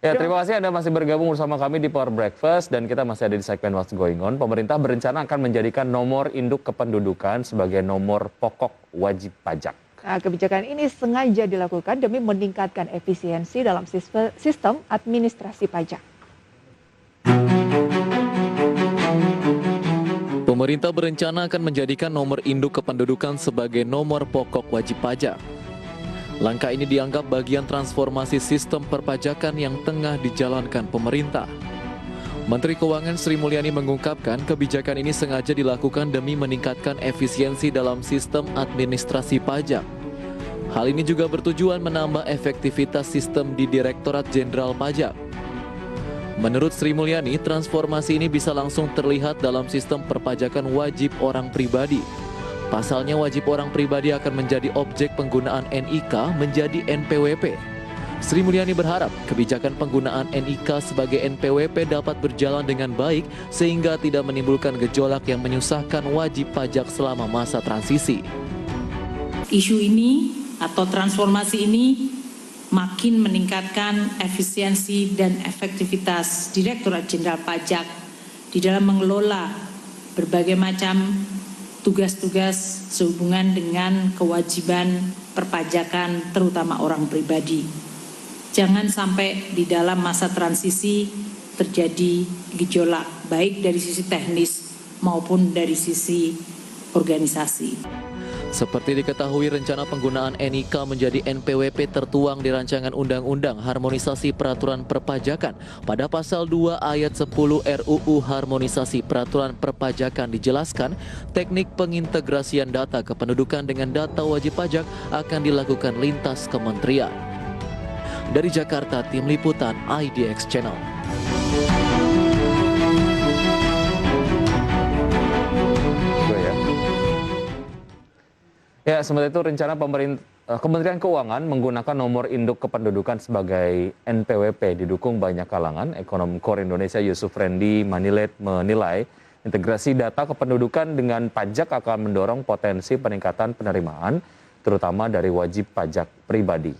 Ya, terima kasih Anda masih bergabung bersama kami di Power Breakfast dan kita masih ada di segmen What's Going On. Pemerintah berencana akan menjadikan nomor induk kependudukan sebagai nomor pokok wajib pajak. Nah, kebijakan ini sengaja dilakukan demi meningkatkan efisiensi dalam sistem administrasi pajak. Pemerintah berencana akan menjadikan nomor induk kependudukan sebagai nomor pokok wajib pajak. Langkah ini dianggap bagian transformasi sistem perpajakan yang tengah dijalankan pemerintah. Menteri Keuangan Sri Mulyani mengungkapkan kebijakan ini sengaja dilakukan demi meningkatkan efisiensi dalam sistem administrasi pajak. Hal ini juga bertujuan menambah efektivitas sistem di Direktorat Jenderal Pajak. Menurut Sri Mulyani, transformasi ini bisa langsung terlihat dalam sistem perpajakan wajib orang pribadi. Pasalnya wajib orang pribadi akan menjadi objek penggunaan NIK menjadi NPWP. Sri Mulyani berharap kebijakan penggunaan NIK sebagai NPWP dapat berjalan dengan baik sehingga tidak menimbulkan gejolak yang menyusahkan wajib pajak selama masa transisi. Isu ini atau transformasi ini makin meningkatkan efisiensi dan efektivitas Direktorat Jenderal Pajak di dalam mengelola berbagai macam tugas-tugas sehubungan dengan kewajiban perpajakan terutama orang pribadi. Jangan sampai di dalam masa transisi terjadi gejolak baik dari sisi teknis maupun dari sisi organisasi. Seperti diketahui, rencana penggunaan NIK menjadi NPWP tertuang di Rancangan Undang-Undang Harmonisasi Peraturan Perpajakan. Pada pasal 2 ayat 10 RUU Harmonisasi Peraturan Perpajakan dijelaskan, teknik pengintegrasian data kependudukan dengan data wajib pajak akan dilakukan lintas kementerian. Dari Jakarta, Tim Liputan IDX Channel. Ya, sementara itu rencana Kementerian Keuangan menggunakan nomor induk kependudukan sebagai NPWP didukung banyak kalangan. Ekonom KOR Indonesia Yusuf Rendy menilai integrasi data kependudukan dengan pajak akan mendorong potensi peningkatan penerimaan, terutama dari wajib pajak pribadi.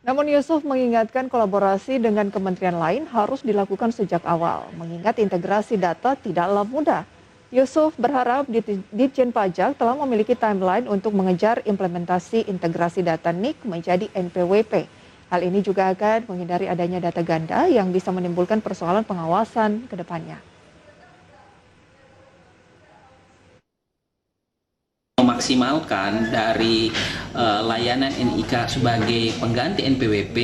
Namun Yusuf mengingatkan kolaborasi dengan kementerian lain harus dilakukan sejak awal, mengingat integrasi data tidaklah mudah. Yusuf berharap Ditjen Pajak telah memiliki timeline untuk mengejar implementasi integrasi data NIK menjadi NPWP. Hal ini juga akan menghindari adanya data ganda yang bisa menimbulkan persoalan pengawasan ke depannya. Memaksimalkan dari layanan NIK sebagai pengganti NPWP,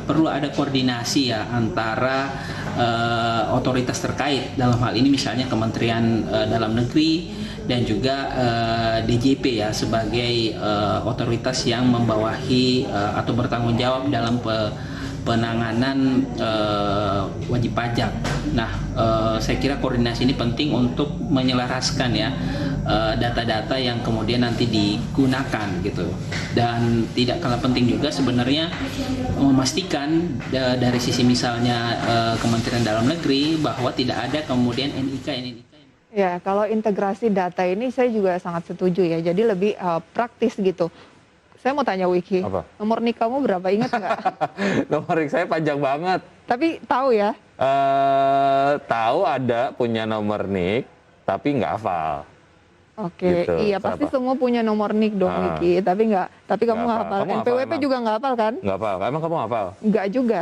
perlu ada koordinasi ya antara otoritas terkait, dalam hal ini misalnya Kementerian Dalam Negeri dan juga DJP ya sebagai otoritas yang membawahi atau bertanggung jawab dalam penanganan wajib pajak. Nah, saya kira koordinasi ini penting untuk menyelaraskan ya data-data yang kemudian nanti digunakan gitu. Dan tidak kalah penting juga sebenarnya memastikan dari sisi misalnya Kementerian Dalam Negeri bahwa tidak ada kemudian NIK. Ya, kalau integrasi data ini saya juga sangat setuju ya. Jadi lebih praktis gitu. Saya mau tanya Wiki, Apa? nomor NIK kamu berapa, ingat nggak? Nomor NIK saya panjang banget. Tapi tahu ya? Tahu ada punya nomor NIK, tapi nggak hafal. Oke, Gitu. iya pasti Kenapa? semua punya nomor NIK dong, Wiki. Tapi kamu nggak hafal. Kamu hafal NPWP emang? juga nggak hafal kan? Nggak hafal. Emang kamu hafal? Nggak juga.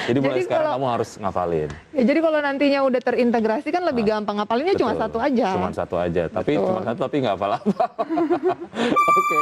Jadi mulai Jadi sekarang kalau- kamu harus ngafalin. Ya, jadi kalau nantinya udah terintegrasi kan lebih gampang. Ngapalinnya cuma Betul. satu aja. Cuma satu aja. Tapi Betul. cuma satu tapi nggak hafal-hafal. Oke.